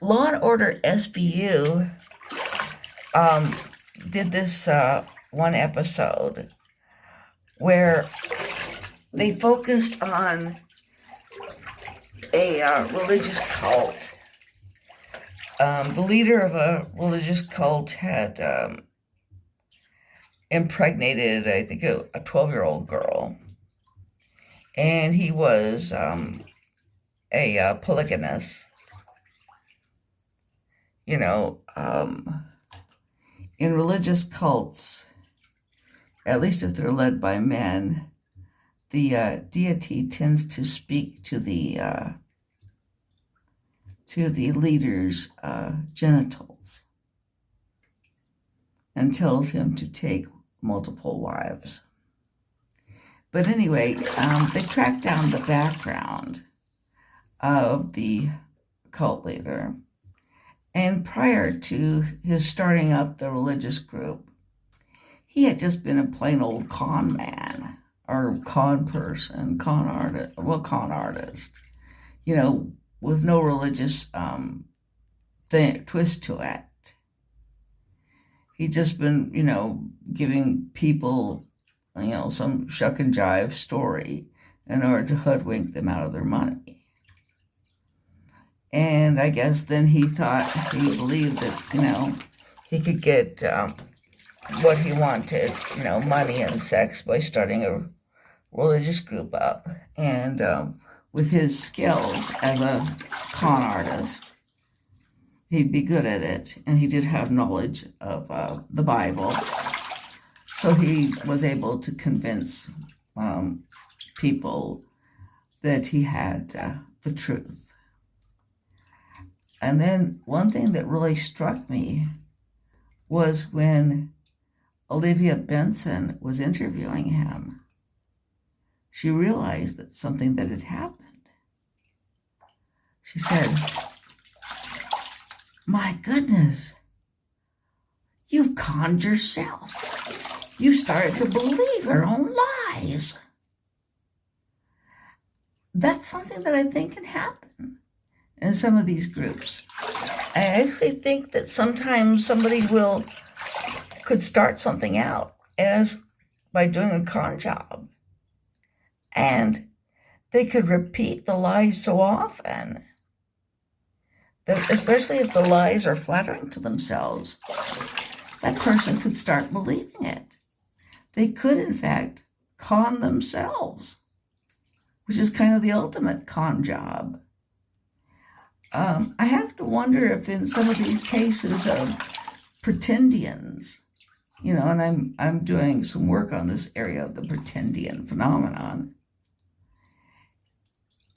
Law and Order SVU did this one episode where they focused on a religious cult. The leader of a religious cult had impregnated, I think, a 12-year-old girl. And he was a polygamist. You know, in religious cults, at least if they're led by men, the deity tends to speak to the leader's genitals and tells him to take multiple wives. But anyway, they tracked down the background of the cult leader. And prior to his starting up the religious group, he had just been a plain old con man or con person, con artist, you know, with no religious twist to it. He'd just been, you know, giving people, you know, some shuck and jive story in order to hoodwink them out of their money. And I guess then he believed that, you know, he could get what he wanted, you know, money and sex by starting a religious group up. And with his skills as a con artist, he'd be good at it. And he did have knowledge of the Bible. So he was able to convince people that he had the truth. And then one thing that really struck me was when Olivia Benson was interviewing him, she realized that something that had happened. She said, "My goodness, you've conned yourself. You started to believe your own lies." That's something that I think can happen in some of these groups. I actually think that sometimes somebody could start something out as by doing a con job, and they could repeat the lies so often that, especially if the lies are flattering to themselves, that person could start believing it. They could, in fact, con themselves, which is kind of the ultimate con job. I have to wonder if in some of these cases of pretendians, you know, and I'm doing some work on this area of the pretendian phenomenon,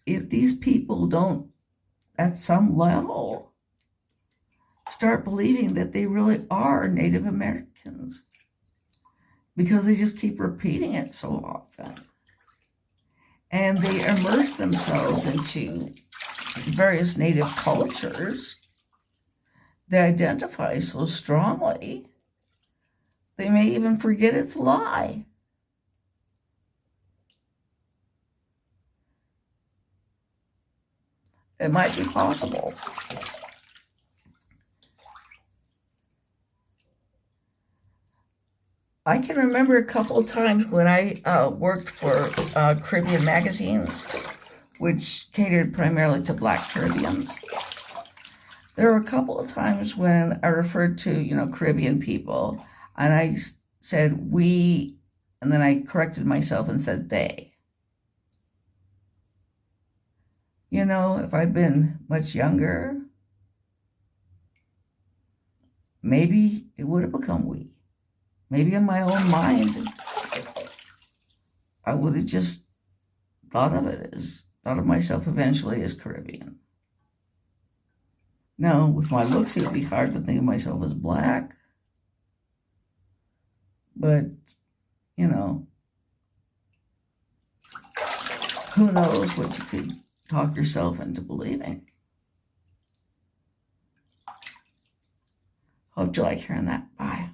if these people don't, at some level, start believing that they really are Native Americans because they just keep repeating it so often. And they immerse themselves into various Native cultures they identify so strongly, they may even forget it's a lie. It might be possible. I can remember a couple of times when I worked for Caribbean magazines, which catered primarily to Black Caribbeans. There were a couple of times when I referred to, you know, Caribbean people, and I said we, and then I corrected myself and said they. You know, if I'd been much younger, maybe it would have become we. Maybe in my own mind, I would have just thought of myself eventually as Caribbean. Now, with my looks, it would be hard to think of myself as Black. But, you know, who knows what you could talk yourself into believing. Hope you like hearing that. Bye.